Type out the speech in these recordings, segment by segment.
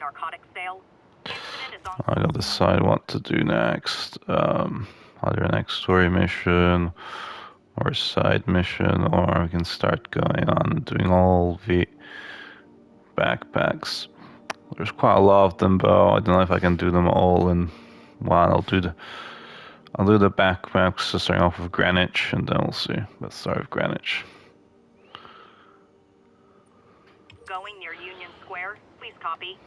narcotics sale. Incident is on. I gotta decide what to do next. Either an next story mission or a side mission, or we can start going on doing all the backpacks. There's quite a lot of them, though. I don't know if I can do them all in one. I'll do the backpacks starting off with Greenwich, and then we'll see. Let's start with Greenwich. Going near Union Square. Please copy.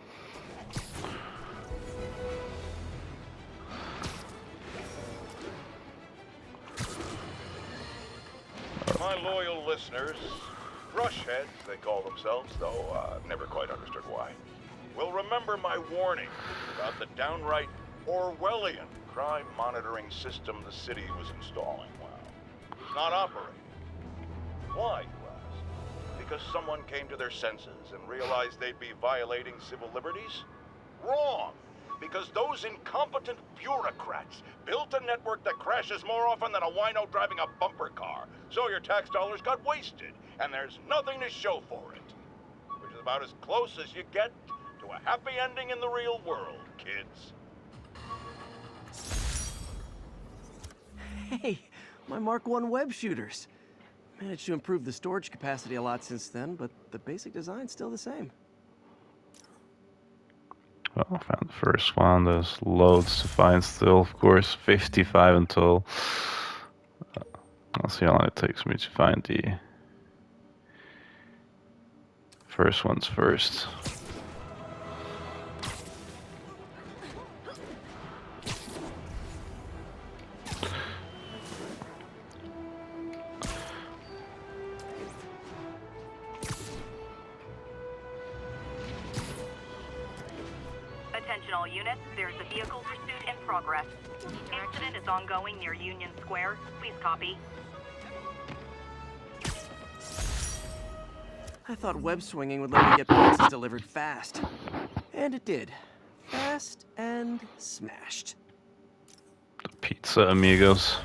My loyal listeners, brushheads they call themselves, though I've never quite understood why, will remember my warning about the downright Orwellian crime monitoring system the city was installing. Well, it's not operating. Why, you ask? Because someone came to their senses and realized they'd be violating civil liberties? Wrong! Because those incompetent bureaucrats built a network that crashes more often than a wino driving a bumper car. So your tax dollars got wasted, and there's nothing to show for it. Which is about as close as you get to a happy ending in the real world, kids. Hey, my Mark I web shooters. Managed to improve the storage capacity a lot since then, but the basic design's still the same. Well, I found the first one. There's loads to find still, of course. 55 until. I'll see how long it takes me to find the first ones first. Attention all units, there's a vehicle pursuit in progress. Incident is ongoing near Union Square. Please copy. I thought web swinging would let me get pizzas delivered fast. And it did. Fast and smashed. The pizza amigos.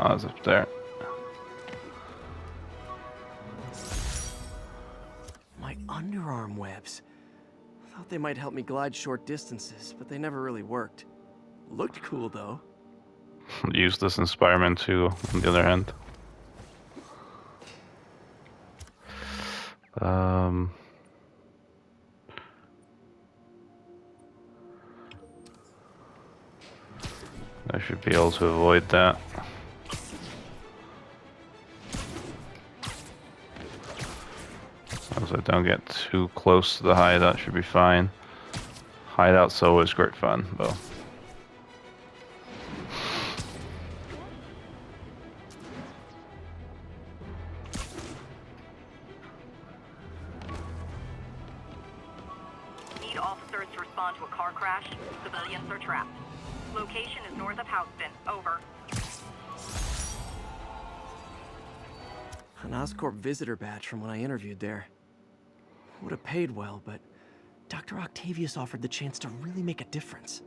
Oh, it's up there. My underarm webs. Thought they might help me glide short distances, but they never really worked. Looked cool, though. Useless in Spider-Man 2, on the other hand. I should be able to avoid that. As I don't get too close to the hideout, should be fine. Hideout's always great fun, though. Need officers to respond to a car crash. Civilians are trapped. Location is north of Houston. Over. An Oscorp visitor badge from when I interviewed there. Would have paid well, but Dr. Octavius offered the chance to really make a difference.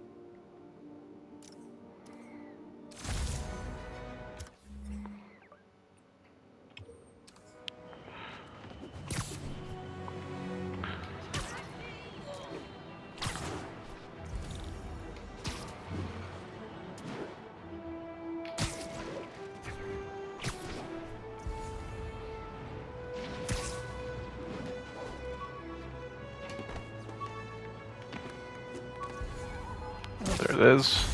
There it is.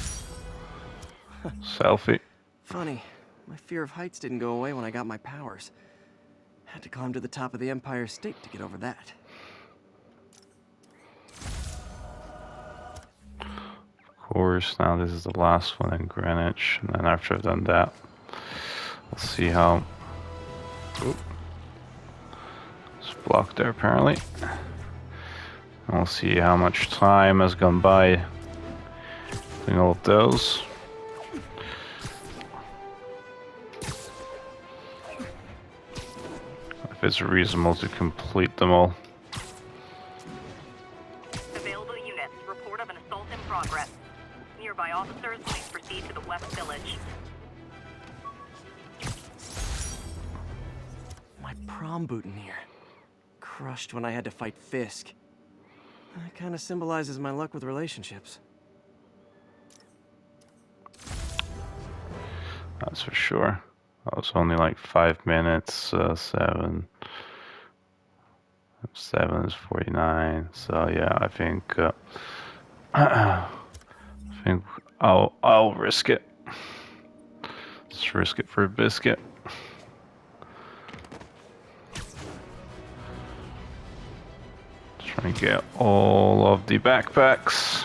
Selfie. Funny, my fear of heights didn't go away when I got my powers. Had to climb to the top of the Empire State to get over that. Of course, now this is the last one in Greenwich, and then after I've done that, we'll see how... Oop. It's blocked there apparently. And we'll see how much time has gone by doing all of those. if it's reasonable to complete them all. Available units, report of an assault in progress. Nearby officers, please proceed to the West Village. My prom boutonniere. Crushed when I had to fight Fisk. That kind of symbolizes my luck with relationships. That's for sure. That was only like 5 minutes. 7 is 49. So yeah, I think I think I'll risk it. Let's risk it for a biscuit. Trying to get all of the backpacks.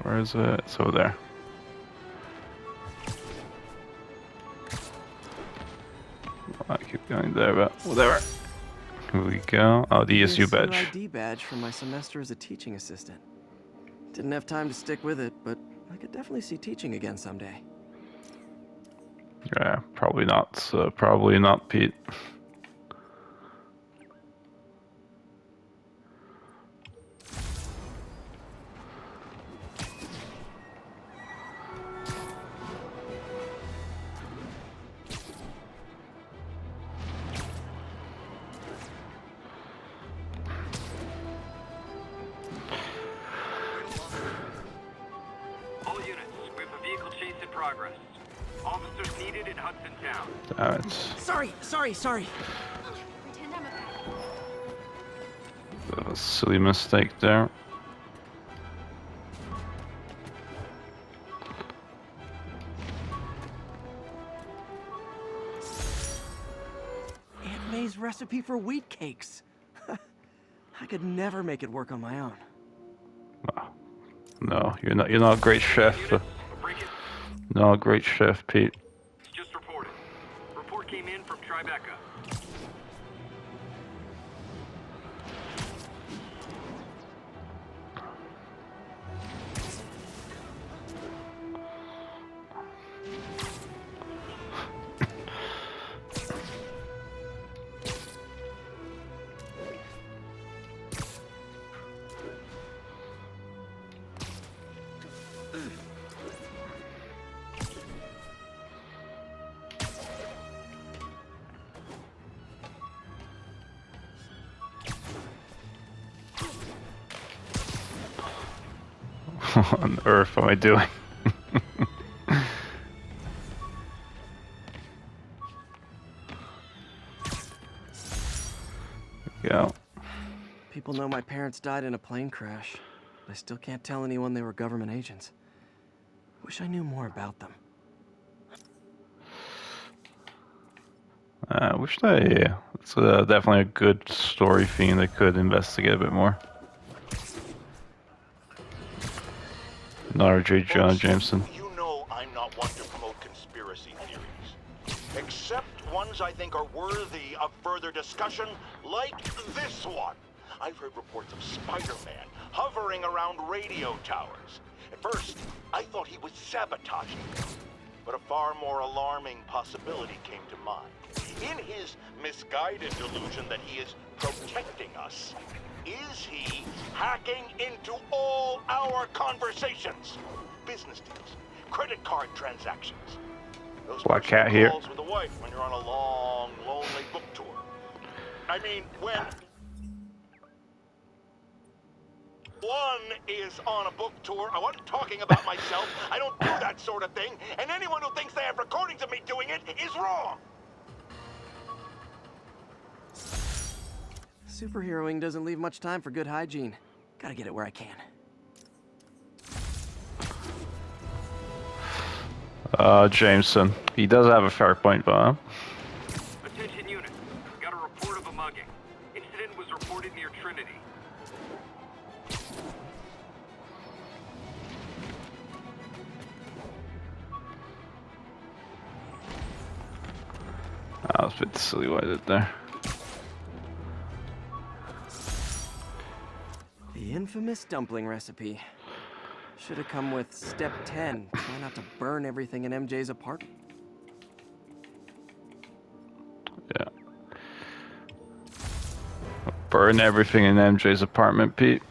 Where is it? It's over there. I keep going there, but whatever. Here we go. Oh, the ESU badge. ID badge from my semester as a teaching assistant. Didn't have time to stick with it, but I could definitely see teaching again someday. Yeah, probably not. Probably not, Pete. All units, we have a vehicle chase in progress. Officers needed in Hudson Town. Damn it. Sorry. Pretend I'm a Bit of a silly mistake there. Aunt May's recipe for wheat cakes. I could never make it work on my own. No, you're not a great chef. Units, a break-in Not a great chef, Pete. just reported. Report came in from Tribeca. What on earth am I doing? There we go. People know my parents died in a plane crash. But I still can't tell anyone they were government agents. Wish I knew more about them. I wish they. It's definitely a good story theme they could investigate a bit more. Not J. John Jameson. You know I'm not one to promote conspiracy theories. Except ones I think are worthy of further discussion, like this one. I've heard reports of Spider-Man hovering around radio towers. At first, I thought he was sabotaging them. But a far more alarming possibility came to mind. In his misguided delusion that he is protecting us, is he hacking into all our conversations? Business deals, credit card transactions. Those Black personal cat here. calls with the wife when you're on a long, lonely book tour. I mean, when one is on a book tour, I wasn't talking about myself. I don't do that sort of thing, and anyone who thinks they have recordings of me doing it is wrong. Superheroing doesn't leave much time for good hygiene. Gotta get it where I can. Jameson. He does have a fair point, but Attention units, got a report of a mugging. Incident was reported near Trinity. That was a bit silly what I did there. The infamous dumpling recipe. Should have come with step 10. Try not to burn everything in MJ's apartment. Yeah. Burn everything in MJ's apartment, Pete.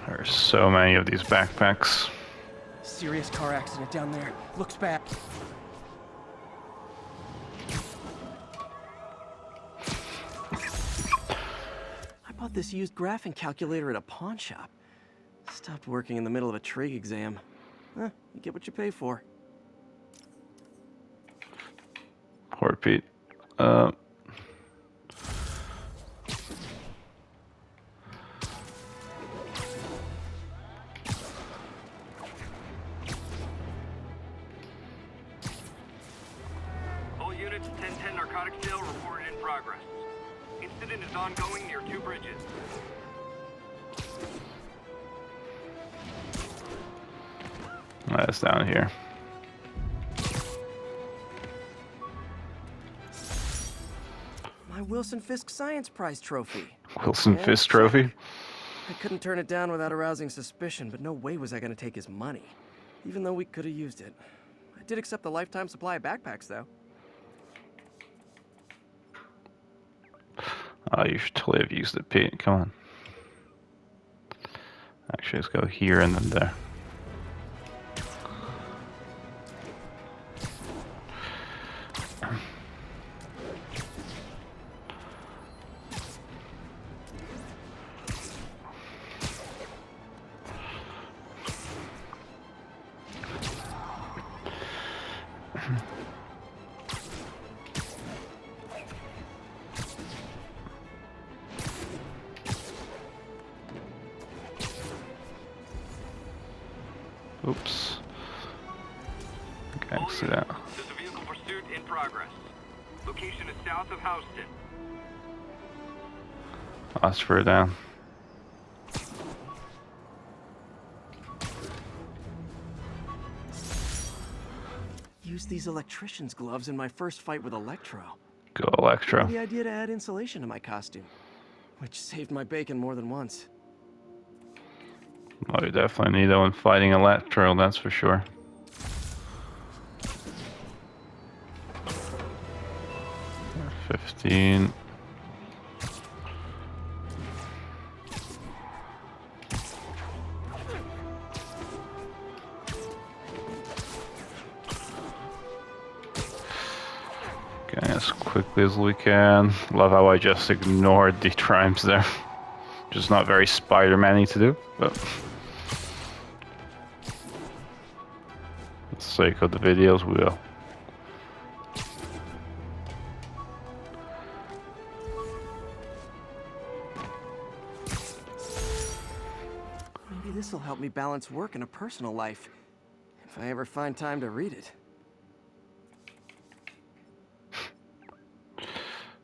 There's so many of these backpacks. Serious car accident down there. Looks bad. I bought this used graphing calculator at a pawn shop. Stopped working in the middle of a trig exam. You get what you pay for. Poor Pete. All units, 1010 narcotic sale reported in progress. Incident is ongoing near 2 bridges. That's down here. My Wilson Fisk Science Prize trophy. Wilson Yeah, Fisk check. trophy. I couldn't turn it down without arousing suspicion, but no way was I going to take his money. Even though we could have used it. I did accept the lifetime supply of backpacks, though. Oh, you should totally have used it, Pete. Come on. Actually, let's go here and then there. Oops. Okay, I All can see units, that. there's a vehicle pursuit in progress. Location is south of Houston. That's further down. Used these electrician's gloves in my first fight with Electro. Go Electro. The idea to add insulation to my costume, which saved my bacon more than once. Oh, you definitely need that when fighting Electro, that's for sure. $15. Okay, as quickly as we can. Love how I just ignored the triumphs there. Just not very Spider-Man-y to do, but for the sake of the videos, we will. Maybe this will help me balance work and a personal life, if I ever find time to read it.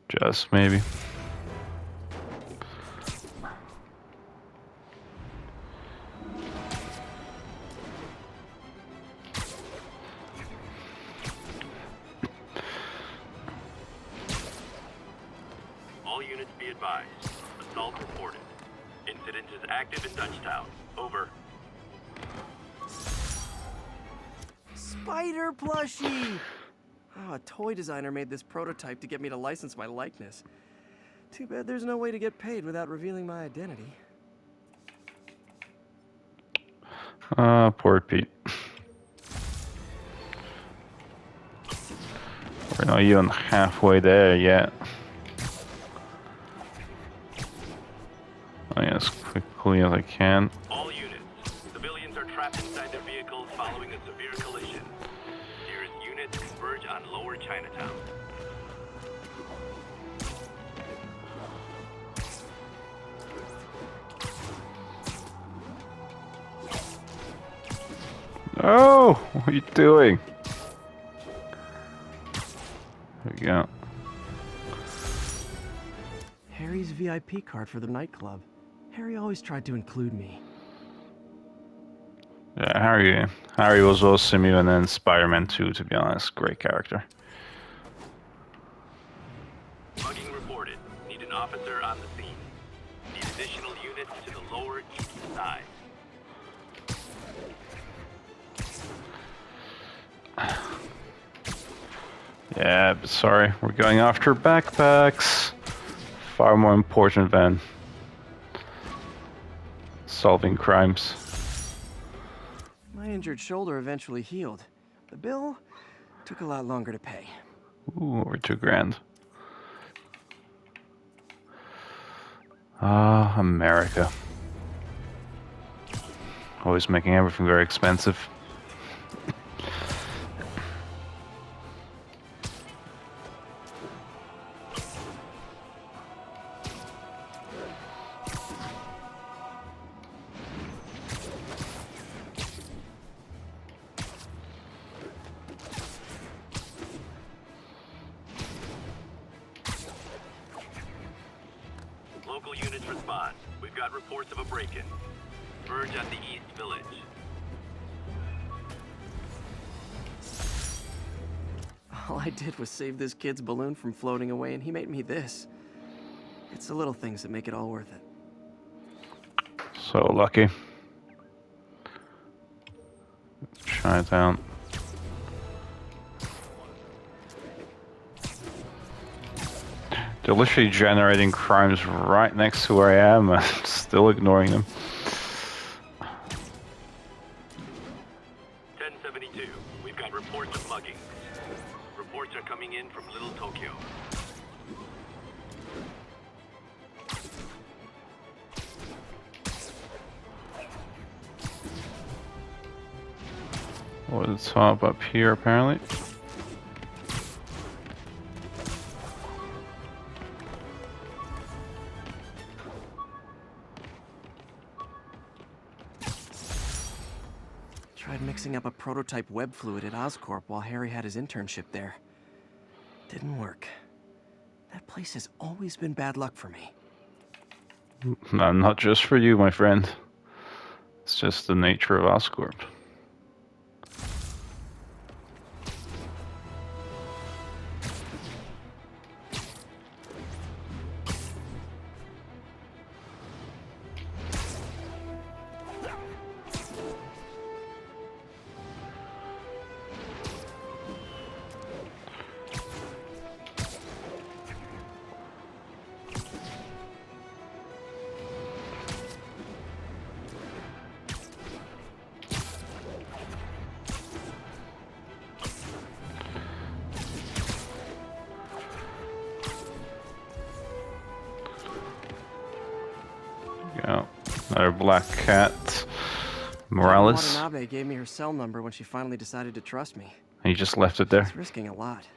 Just maybe. All units be advised. Assault reported. Incident is active in Dutchtown. Over. Spider plushie! Oh, a toy designer made this prototype to get me to license my likeness. Too bad there's no way to get paid without revealing my identity. Poor Pete. We're not even halfway there yet. As quickly as I can. All units. Civilians are trapped inside their vehicles following a severe collision. Nearest units converge on Lower Chinatown. Oh, what are you doing? There we go. Harry's VIP card for the nightclub. Harry always tried to include me. Yeah, Harry was awesome, and then Spider-Man 2, to be honest. Great character. Mugging reported. Need an officer on the scene. Need additional units to the lower east side. Yeah, but sorry, we're going after backpacks. Far more important than solving crimes. My injured shoulder eventually healed. The bill took a lot longer to pay. Ooh, over $2,000. Ah, America. Always making everything very expensive. Local units respond. We've got reports of a break-in. Verge at the East Village. All I did was save this kid's balloon from floating away, and he made me this. It's the little things that make it all worth it. So lucky. Chinatown. They're literally generating crimes right next to where I am, and still ignoring them. 1072. We've got reports of mugging. Reports are coming in from Little Tokyo. Over the top up here, apparently. Tried mixing up a prototype web fluid at Oscorp while Harry had his internship there. Didn't work. That place has always been bad luck for me. No, not just for you, my friend. It's just the nature of Oscorp. Yeah, another black cat. Morales. Watanabe gave me her cell number when she finally decided to trust me. And you just left it there. She's risking a lot.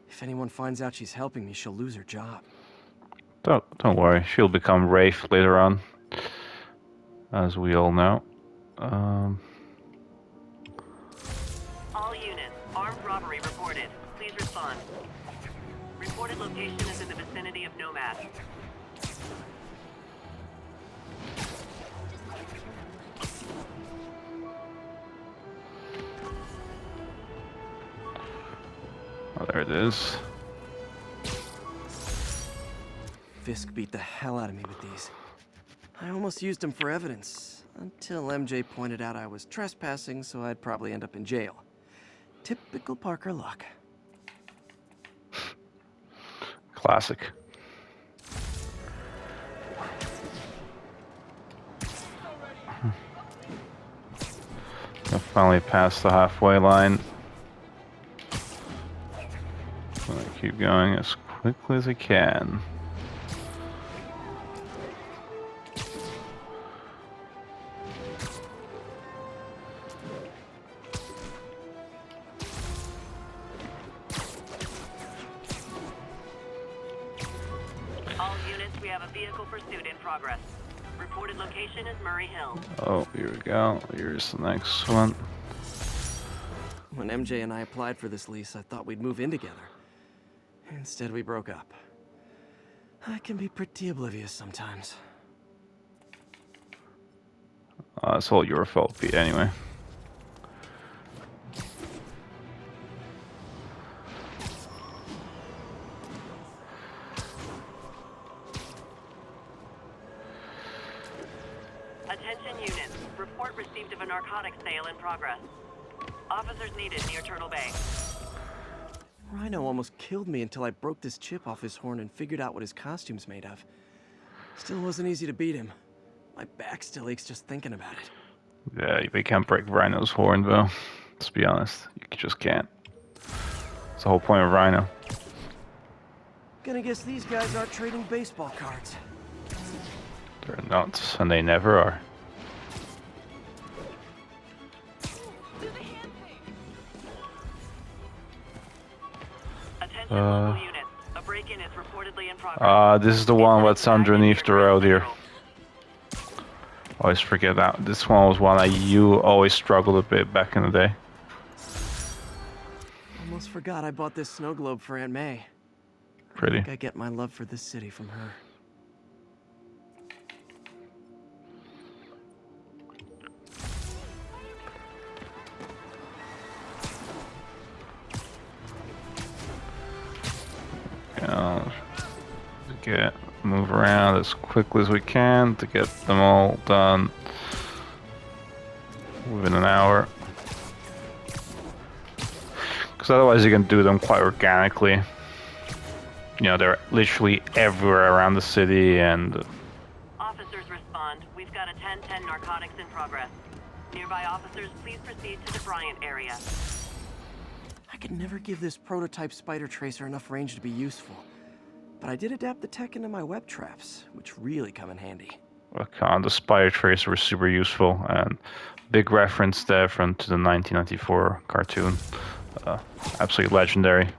If anyone finds out she's helping me, she'll lose her job. Don't worry, she'll become Wraith later on, as we all know. All units, armed robbery reported. Please respond. Reported location is in the vicinity of Nomad. Oh, there it is. Fisk beat the hell out of me with these. I almost used them for evidence, until MJ pointed out I was trespassing, so I'd probably end up in jail. Typical Parker luck. Classic. I finally passed the halfway line. I'm gonna keep going as quickly as I can. All units, we have a vehicle pursuit in progress. Reported location is Murray Hill. Oh, here we go. Here's the next one. When MJ and I applied for this lease, I thought we'd move in together. Instead, we broke up. I can be pretty oblivious sometimes. It's all your fault, Pete, anyway. Attention units. Report received of a narcotics sale in progress. Officers needed near Turtle Bay. Rhino almost killed me until I broke this chip off his horn and figured out what his costume's made of. Still wasn't easy to beat him. My back still aches just thinking about it. Yeah, we can't break Rhino's horn, though. Let's be honest. You just can't. It's the whole point of Rhino. Gonna guess these guys aren't trading baseball cards. They're not, and they never are. Attention local units. A break-in is reportedly in progress. This is the one that's underneath the road here. Always forget that. This one was one you always struggled a bit back in the day. Almost forgot I bought this snow globe for Aunt May. Pretty. I think I get my love for this city from her. Move around as quickly as we can to get them all done within an hour. Because otherwise you can do them quite organically. You know, they're literally everywhere around the city and... Officers respond. We've got a 10-10 narcotics in progress. Nearby officers, please proceed to the Bryant area. I could never give this prototype spider tracer enough range to be useful. But I did adapt the tech into my web traps, which really come in handy. The spider tracer was super useful, and big reference there to the 1994 cartoon. Absolutely legendary.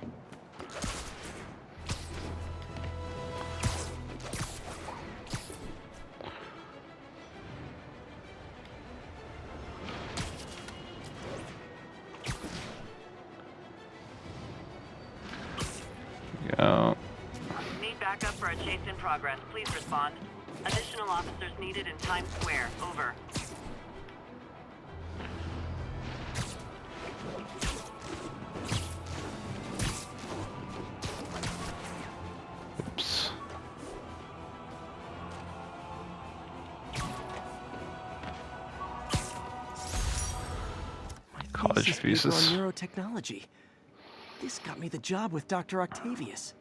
Go. Backup for a chase in progress. Please respond. Additional officers needed in Times Square. Over. Oops. College thesis visas. on neurotechnology. This got me the job with Dr. Octavius.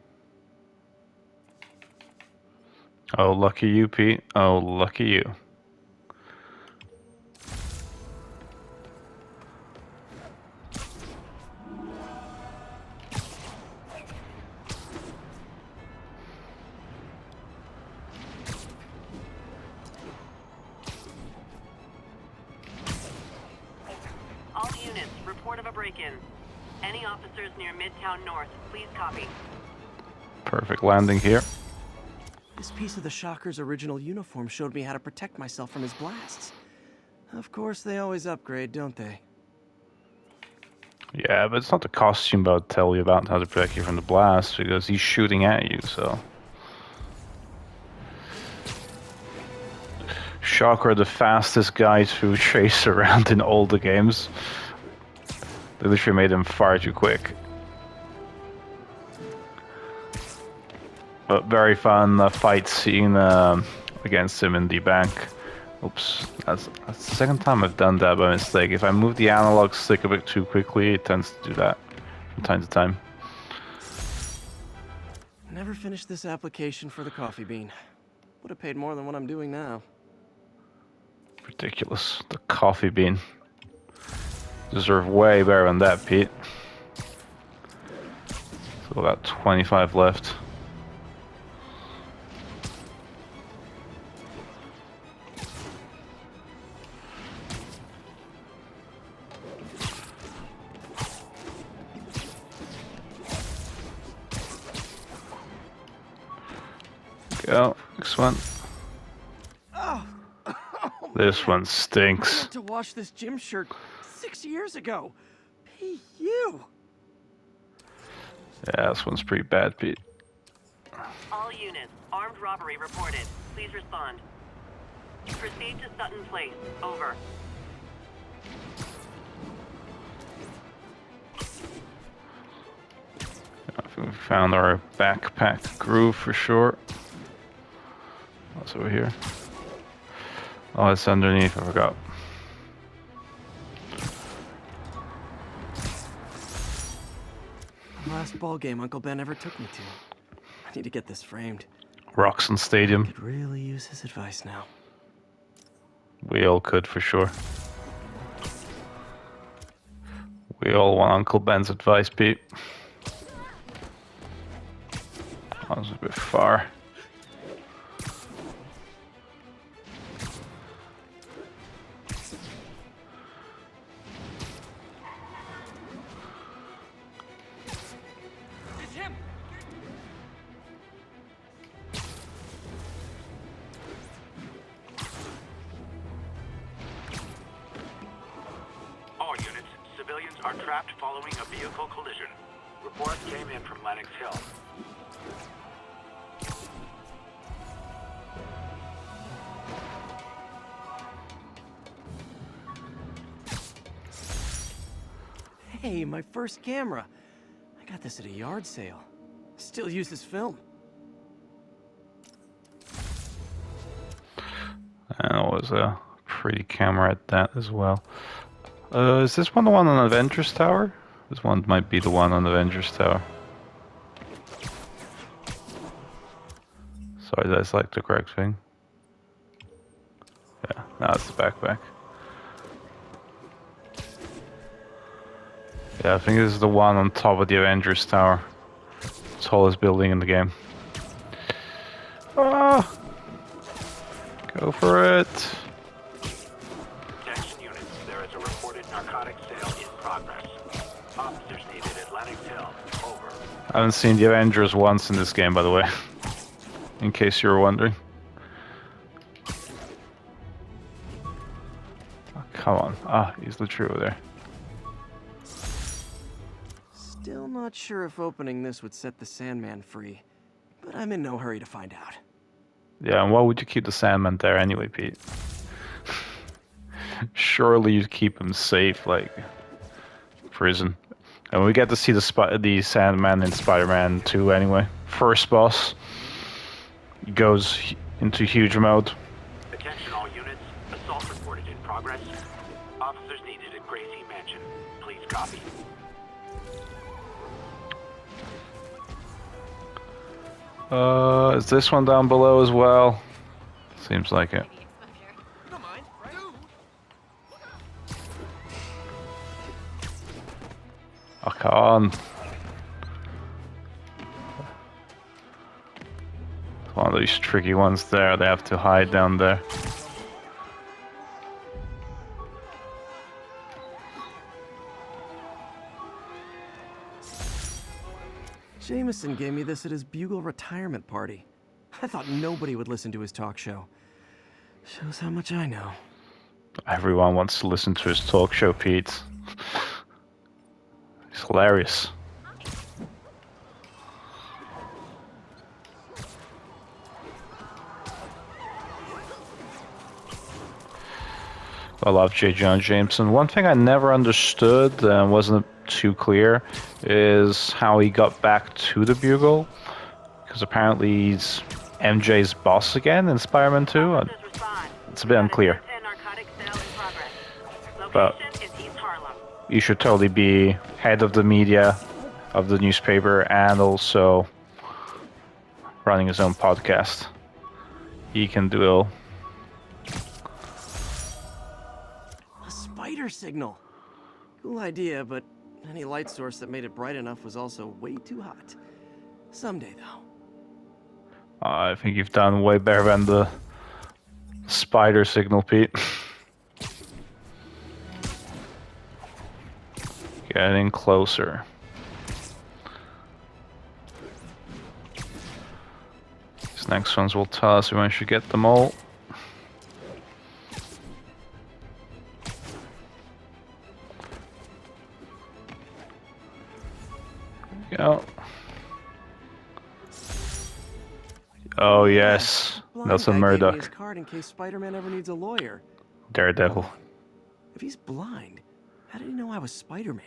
Oh, lucky you, Pete. Oh, lucky you. All units, report of a break-in. Any officers near Midtown North, please copy. Perfect landing here. This piece of the Shocker's original uniform showed me how to protect myself from his blasts. Of course, they always upgrade, don't they? Yeah, but it's not the costume that will tell you about how to protect you from the blast, because he's shooting at you, so... Shocker, the fastest guy to chase around in all the games. They literally made him far too quick. But very fun fight scene against him in the bank. Oops, that's the second time I've done that by mistake. If I move the analog stick a bit too quickly, it tends to do that from time to time. Never finished this application for the coffee bean. Would have paid more than what I'm doing now. Ridiculous. The coffee bean. Deserve way better than that, Pete. So about 25 left. Go. Next one. This one I stinks. had to wash this gym shirt 6 years ago. You. Yeah, this one's pretty bad, Pete. All units, armed robbery reported. Please respond. Proceed to Sutton Place. Over. I think we found our backpack groove for sure. What's over here? Oh, it's underneath, I forgot. The last ball game Uncle Ben ever took me to. I need to get this framed. Roxon Stadium. Could really use his advice now. We all could, for sure. We all want Uncle Ben's advice, Pete. That was a bit far. It's him! All units, civilians are trapped following a vehicle collision. Reports came in from Lenox Hill. Hey, my first camera. I got this at a yard sale. Still uses film. And it was a pretty camera at that as well. Is this one the one on Avengers Tower? This one might be the one on Avengers Tower. Sorry, that's like the correct thing. Yeah, now it's the backpack. Yeah, I think this is the one on top of the Avengers Tower. Tallest building in the game. Ah! Go for it! Attention units, there is a reported narcotic sale in progress. Officers needed at Lenox Hill. Over. I haven't seen the Avengers once in this game, by the way. In case you were wondering. Oh, come on. Ah, he's literally over there. Still not sure if opening this would set the Sandman free, but I'm in no hurry to find out. Yeah, and why would you keep the Sandman there anyway, Pete? Surely you'd keep him safe, like prison. And we get to see the Sandman in Spider-Man 2 anyway. First boss. He goes into huge mode. Attention all units, assault reported in progress. Officers needed at Gracie Mansion. Please copy. Is this one down below as well? Seems like it. You don't mind, right? Oh, come on. One of these tricky ones there, they have to hide down there. Jameson gave me this at his Bugle retirement party. I thought nobody would listen to his talk show. Shows how much I know. Everyone wants to listen to his talk show, Pete. He's hilarious. I love J. Jonah Jameson. One thing I never understood and wasn't too clear is how he got back to the Bugle. Because apparently he's MJ's boss again in Spider-Man 2. Officers respond. It's a bit unclear. Narcotic sale in progress. But Location is East Harlem. you should totally be head of the media of the newspaper and also running his own podcast. He can do it all. A spider signal. Cool idea, but any light source that made it bright enough was also way too hot. Someday, though. I think you've done way better than the spider signal, Pete. Getting closer. These next ones will tell us when we should get them all. There we go. Oh yes, Blind Nelson guy gave me Murdoch, his card in case Spider-Man ever needs a lawyer. Daredevil. If he's blind, how did he know I was Spider-Man?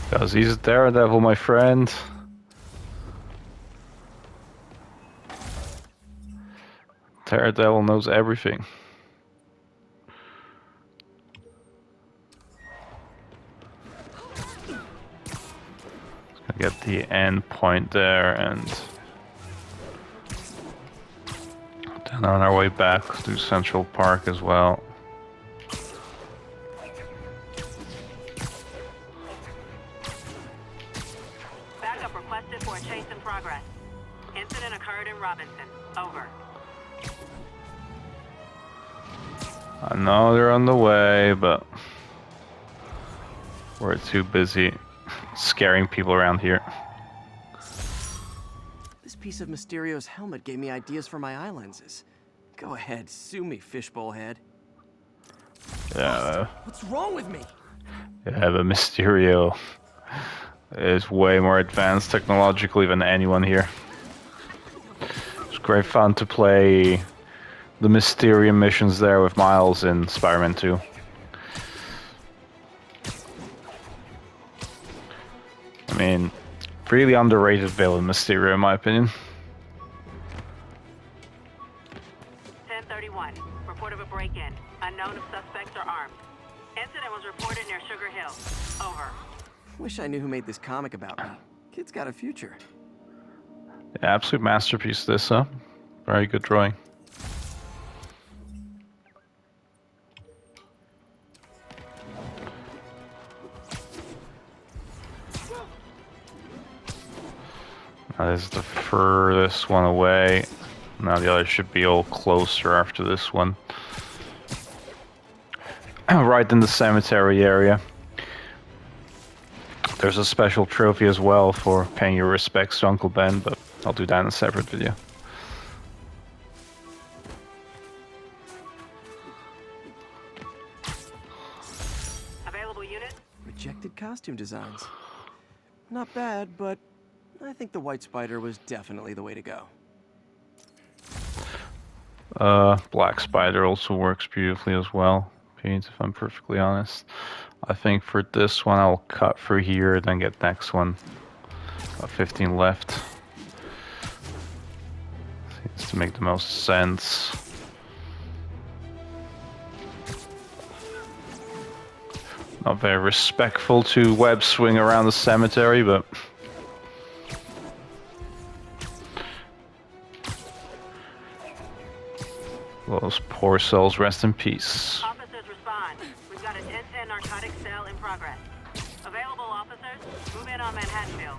Because he's Daredevil, my friend. Daredevil knows everything. Get the end point there, and then on our way back to Central Park as well. Backup requested for a chase in progress. Incident occurred in Robinson. Over. I know they're on the way, but we're too busy scaring people around here. This piece of Mysterio's helmet gave me ideas for my eye lenses. Go ahead, sue me, fishbowl head. Yeah, What's wrong with me? yeah, but Mysterio is way more advanced technologically than anyone here. It's great fun to play the Mysterium missions there with Miles in Spider-Man 2. I mean, really underrated villain, Mysterio, in my opinion. 1031. Report of a break-in. Unknown if suspects are armed. Incident was reported near Sugar Hill. Over. Wish I knew who made this comic about me. Kid's got a future. Yeah, absolute masterpiece, this, huh? Very good drawing. Now this is the furthest one away. Now the others should be all closer after this one. Right in the cemetery area. There's a special trophy as well for paying your respects to Uncle Ben, but I'll do that in a separate video. Available unit? Rejected costume designs. Not bad, but I think the White Spider was definitely the way to go. Black Spider also works beautifully as well, Pete, if I'm perfectly honest. I think for this one I'll cut through here, then get next one. Got 15 left. Seems to make the most sense. Not very respectful to web swing around the cemetery, but those poor souls rest in peace. Officers respond. We've got a 1010 narcotics cell in progress. Available officers, move in on Manhattanville.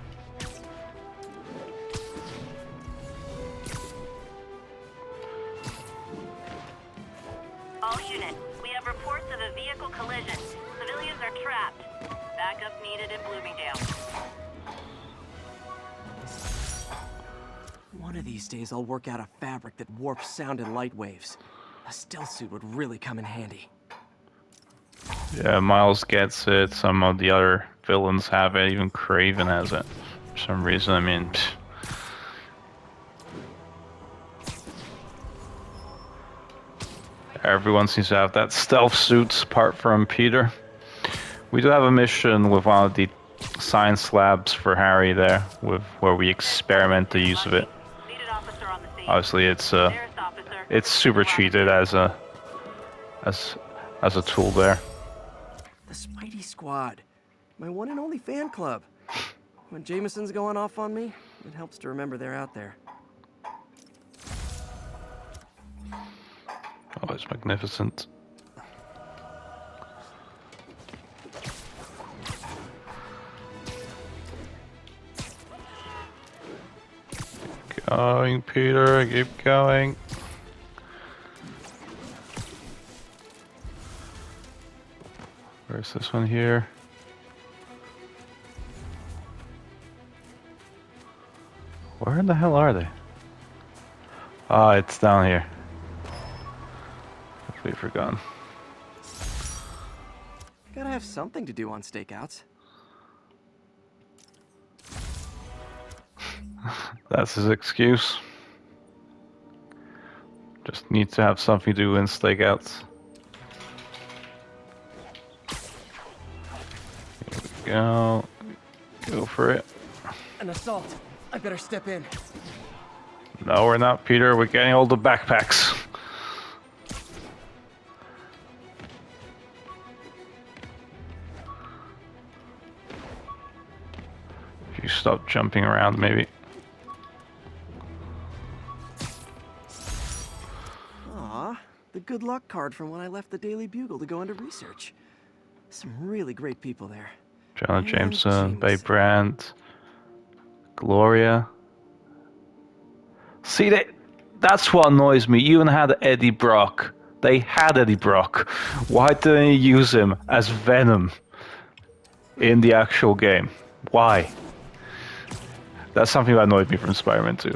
All units, we have reports of a vehicle collision. Civilians are trapped. Backup needed in Bloomingdale. One of these days I'll work out a fabric that warps sound and light waves. A stealth suit would really come in handy. Yeah, Miles gets it, some of the other villains have it, even Kraven has it. For some reason, I mean... Everyone seems to have that stealth suit, apart from Peter. We do have a mission with one of the science labs for Harry there, where we experiment the use of it. Needed officer on the scene. Obviously, it's Nearest officer. it's super cheated as a tool there. The Spidey Squad. My one and only fan club. When Jameson's going off on me, it helps to remember they're out there. Oh, it's magnificent. Keep going, Peter, keep going. Where's this one here? Where in the hell are they? Ah, it's down here. Completely forgotten. Gotta have something to do on stakeouts. That's his excuse. Just need to have something to do in stakeouts. Here we go. Go for it. An assault. I better step in. No, we're not, Peter. We're getting all the backpacks. If you stop jumping around, maybe. Aw, the good luck card from when I left the Daily Bugle to go into research. Some really great people there. Jonah And Jameson, Bay Jameson. Brandt, Gloria. See, that's what annoys me. You even had Eddie Brock. They had Eddie Brock. Why didn't they use him as Venom in the actual game? Why? That's something that annoyed me from Spider-Man 2.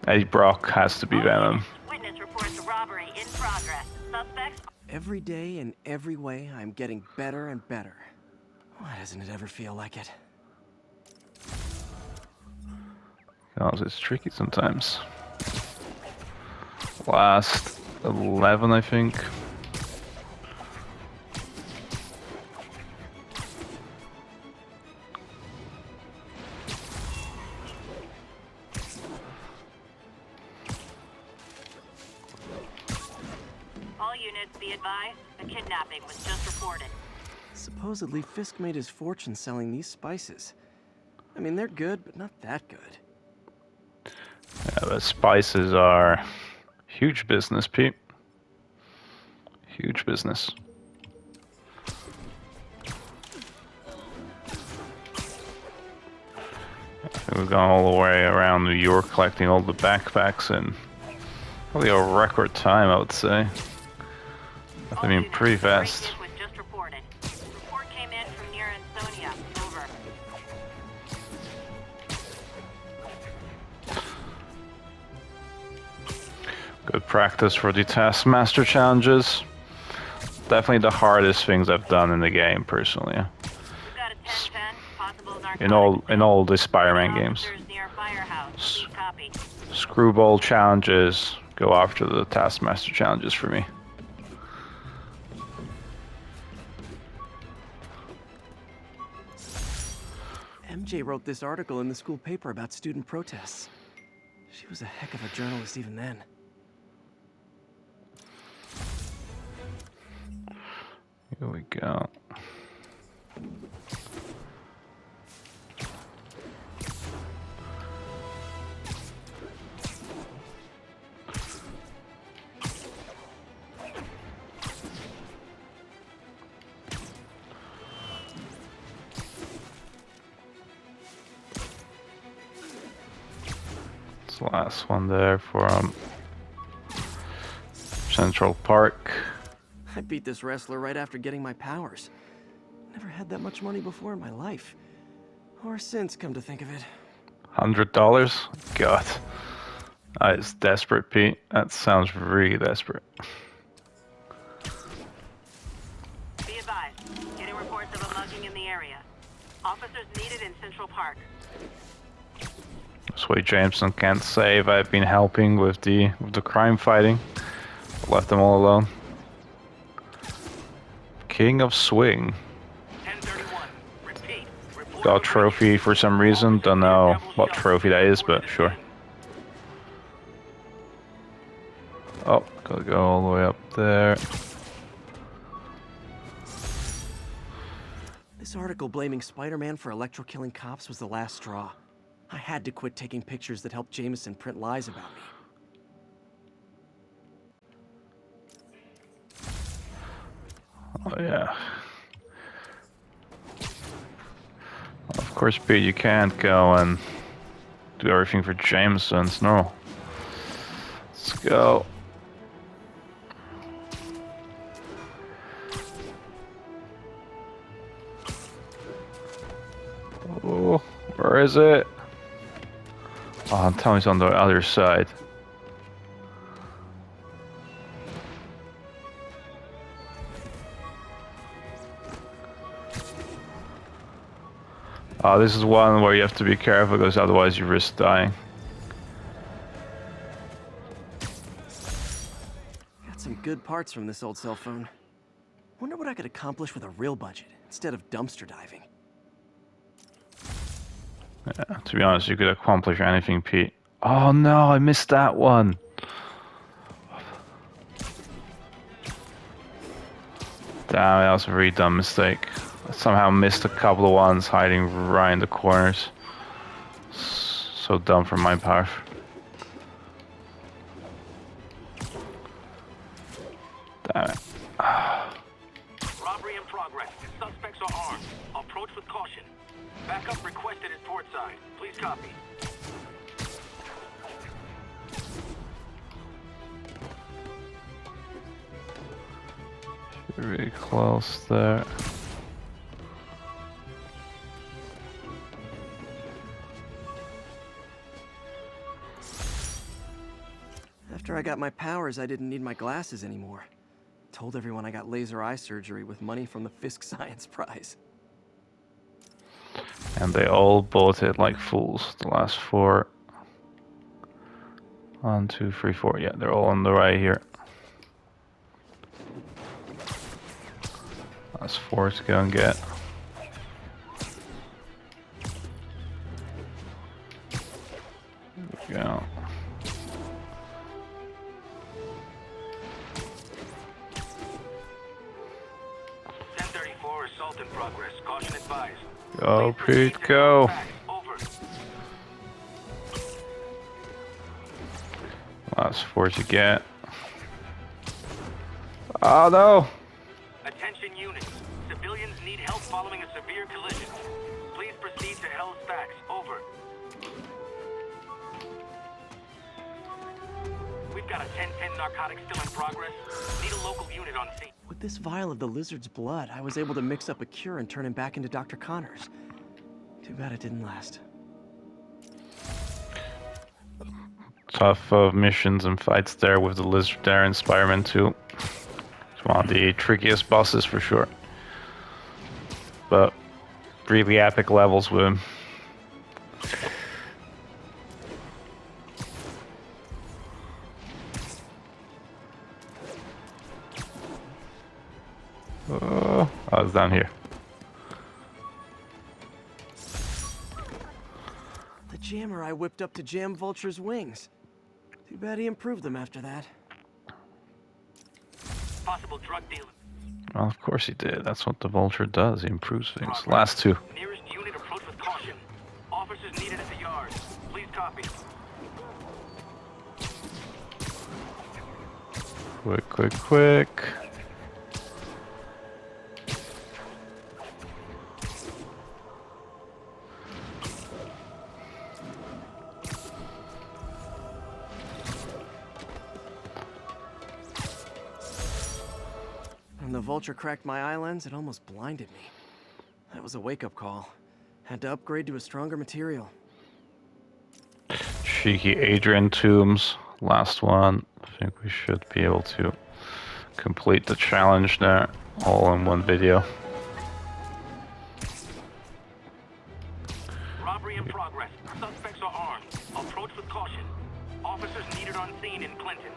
Eddie Brock has to be Venom. Witness reports a robbery in progress. Suspects. Every day in every way, I'm getting better and better. Why doesn't it ever feel like it? Because it's tricky sometimes. Last 11, I think. All units be advised, a kidnapping was just reported. Supposedly, Fisk made his fortune selling these spices. I mean, they're good, but not that good. Yeah, but spices are huge business, Pete. Huge business. We've gone all the way around New York collecting all the backpacks in probably a record time, I would say. I mean, pretty fast. Was just reported. Report came in from near Ansonia. Over. Good practice for the Taskmaster challenges. Definitely the hardest things I've done in the game, personally. We've got a 10-10, possible In all the Spider-Man games. Near Firehouse. Copy. Screwball challenges go after the Taskmaster challenges for me. MJ wrote this article in the school paper about student protests. She was a heck of a journalist even then. Here we go. It's the last one there for Central Park. I beat this wrestler right after getting my powers. Never had that much money before in my life. Or since, come to think of it. $100? God. That is desperate, Pete. That sounds really desperate. Be advised. Getting reports of a mugging in the area. Officers needed in Central Park. This way Jameson can't say if I've been helping with the crime fighting. Left them all alone. King of Swing. 1031. Repeat. Report Got a trophy for some reason. Don't know what trophy that is, but sure. Oh, gotta go all the way up there. This article blaming Spider-Man for electro-killing cops was the last straw. I had to quit taking pictures that helped Jameson print lies about me. Oh yeah. Of course, Pete, you can't go and do everything for Jameson's. No. Let's go. Oh, where is it? Oh, tell me it's on the other side. This is one where you have to be careful because otherwise you risk dying. Got some good parts from this old cell phone. Wonder what I could accomplish with a real budget instead of dumpster diving. Yeah, to be honest, you could accomplish anything, Pete. Oh no, I missed that one. Damn, that was a very dumb mistake. I somehow missed a couple of ones hiding right in the corners. So dumb from my part. Damn it. Robbery in progress. Suspects are armed. Approach with caution. Backup requested at port side. Please copy. Really close there. After I got my powers, I didn't need my glasses anymore. Told everyone I got laser eye surgery with money from the Fisk Science Prize. And they all bought it like fools. The last 4. 1, 2, 3, 4. Yeah, they're all on the right here. Last 4 to go and get. There we go. Assault in progress. Caution advised. Go, Pete, go. Over. Last 4 to get. Oh no! Attention units. Civilians need help following a severe collision. Please proceed to Hell's Facts. Over. We've got a 10-10 narcotic still in progress. Need a local unit on scene. With this vial of the lizard's blood, I was able to mix up a cure and turn him back into Dr. Connors. Too bad it didn't last. Tough missions and fights there with the lizard there in Spider-Man 2. It's one of the trickiest bosses for sure. But really epic levels with him. Oh, I was down here. The jammer I whipped up to jam Vulture's wings. Too bad he improved them after that. Possible drug dealer. Well, of course he did. That's what the Vulture does. He improves things. Last 2. Nearest unit approach with caution. Officers needed at the yard. Please copy. Quick, quick, quick. When the Vulture cracked my eye lens, it almost blinded me. That was a wake-up call. Had to upgrade to a stronger material. Cheeky Adrian Toombs. Last one. I think we should be able to complete the challenge there. All in one video. Robbery in progress. Suspects are armed. Approach with caution. Officers needed on scene in Clinton.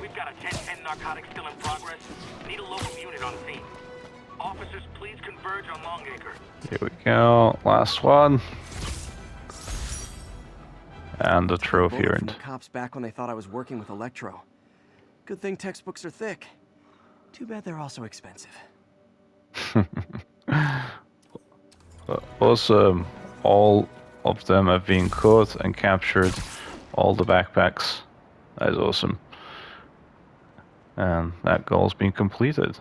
We've got a 10-10 narcotic still in progress. Need a local unit on scene. Officers, please converge on Longacre. Here we go. Last one. And the trophy Bullet from earned. the cops back when they thought I was working with Electro. Good thing textbooks are thick. Too bad they're also expensive. Awesome. All of them have been caught and captured. All the backpacks. That is awesome. And that goal's been completed.